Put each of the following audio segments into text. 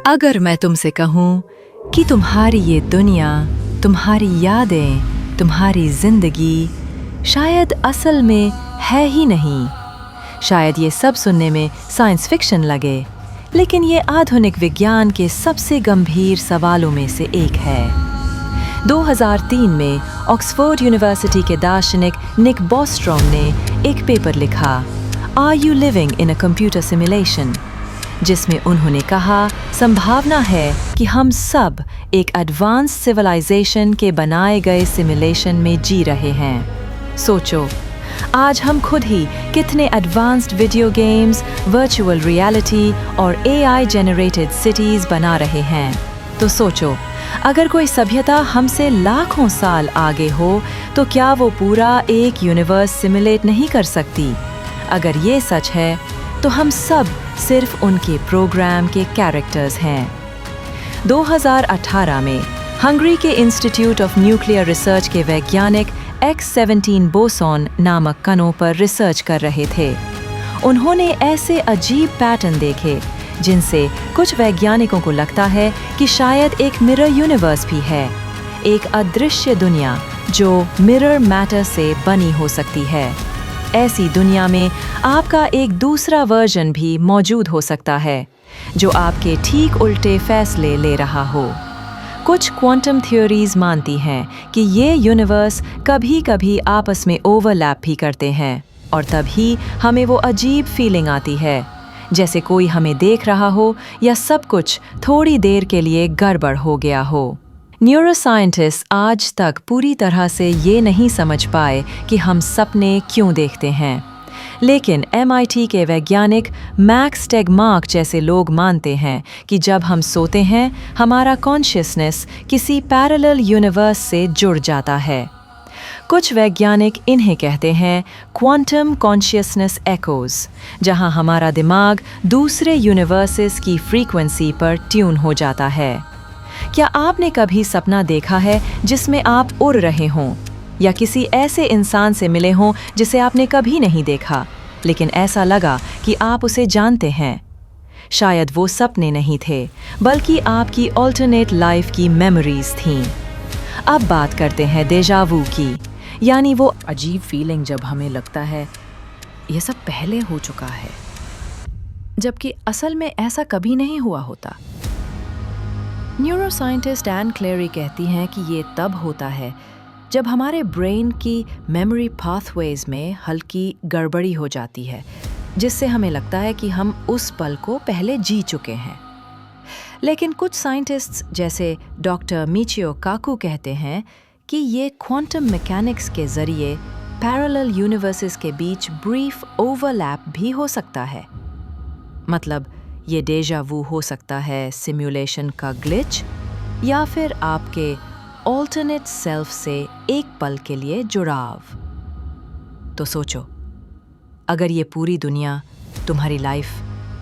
अगर मैं तुमसे कहूँ कि तुम्हारी ये दुनिया, तुम्हारी यादें, तुम्हारी जिंदगी शायद असल में है ही नहीं, शायद ये सब सुनने में साइंस फिक्शन लगे, लेकिन ये आधुनिक विज्ञान के सबसे गंभीर सवालों में से एक है। 2003 में ऑक्सफोर्ड यूनिवर्सिटी के दार्शनिक निक बॉस्ट्रॉम ने एक पेपर लिखा, are you living in a computer simulation, जिसमें उन्होंने कहा संभावना है कि हम सब एक एडवांस सिविलाइजेशन के बनाए गए सिमुलेशन में जी रहे हैं। सोचो, आज हम खुद ही कितने advanced video games, virtual reality और AI जनरेटेड सिटीज बना रहे हैं। तो सोचो, अगर कोई सभ्यता हमसे लाखों साल आगे हो तो क्या वो पूरा एक यूनिवर्स सिमुलेट नहीं कर सकती? अगर ये सच है तो हम सब सिर्फ उनके प्रोग्राम के कैरेक्टर्स हैं। 2018 में हंगरी के इंस्टीट्यूट ऑफ न्यूक्लियर रिसर्च के वैज्ञानिक X17 बोसॉन नामक कणों पर रिसर्च कर रहे थे। उन्होंने ऐसे अजीब पैटर्न देखे जिनसे कुछ वैज्ञानिकों को लगता है कि शायद एक मिरर यूनिवर्स भी है, एक अदृश्य दुनिया जो मिरर मैटर से बनी हो सकती है। ऐसी दुनिया में आपका एक दूसरा वर्जन भी मौजूद हो सकता है जो आपके ठीक उल्टे फैसले ले रहा हो। कुछ क्वांटम थ्योरीज मानती हैं कि ये यूनिवर्स कभी-कभी आपस में ओवरलैप भी करते हैं और तभी हमें वो अजीब फीलिंग आती है, जैसे कोई हमें देख रहा हो या सब कुछ थोड़ी देर के लिए गड़बड़ हो गया हो। न्यूरोसाइंटिस्ट आज तक पूरी तरह से ये नहीं समझ पाए कि हम सपने क्यों देखते हैं, लेकिन MIT के वैज्ञानिक मैक्स टेगमार्क जैसे लोग मानते हैं कि जब हम सोते हैं हमारा कॉन्शियसनेस किसी पैरेलल यूनिवर्स से जुड़ जाता है। कुछ वैज्ञानिक इन्हें कहते हैं क्वांटम कॉन्शियसनेस एकोज, जहां हमारा दिमाग दूसरे यूनिवर्सेस की फ्रीक्वेंसी पर ट्यून हो जाता है। क्या आपने कभी सपना देखा है जिसमें आप उड़ रहे हों या किसी ऐसे इंसान से मिले हों जिसे आपने कभी नहीं देखा, लेकिन ऐसा लगा कि आप उसे जानते हैं? शायद वो सपने नहीं थे, बल्कि आपकी ऑल्टरनेट लाइफ की मेमोरीज थीं। अब बात करते हैं डेजा वू की, यानी वो अजीब फीलिंग जब हमें लगता है ये सब पहले हो चुका है, जबकि असल में ऐसा कभी नहीं हुआ होता। न्यूरोसाइंटिस्ट एन क्लेरी कहती हैं कि ये तब होता है जब हमारे ब्रेन की मेमोरी पाथवेज में हल्की गड़बड़ी हो जाती है, जिससे हमें लगता है कि हम उस पल को पहले जी चुके हैं। लेकिन कुछ साइंटिस्ट्स जैसे डॉक्टर मिचियो काकू कहते हैं कि ये क्वांटम मैकेनिक्स के जरिए पैरेलल यूनिवर्सेस के बीच ब्रीफ ओवरलैप भी हो सकता है। मतलब ये डेजा वू हो सकता है सिमुलेशन का ग्लिच या फिर आपके ऑल्टरनेट सेल्फ से एक पल के लिए जुड़ाव। तो सोचो, अगर ये पूरी दुनिया, तुम्हारी लाइफ,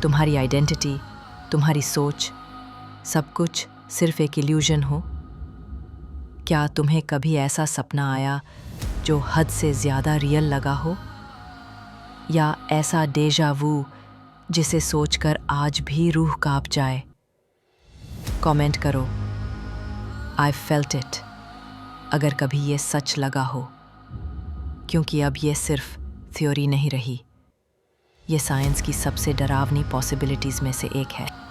तुम्हारी आइडेंटिटी, तुम्हारी सोच, सब कुछ सिर्फ एक इल्यूजन हो, क्या तुम्हें कभी ऐसा सपना आया जो हद से ज़्यादा रियल लगा हो? या ऐसा डेजा वू जिसे सोचकर आज भी रूह कांप जाए? कमेंट करो, आई फेल्ट इट, अगर कभी ये सच लगा हो, क्योंकि अब ये सिर्फ थ्योरी नहीं रही, ये साइंस की सबसे डरावनी पॉसिबिलिटीज़ में से एक है।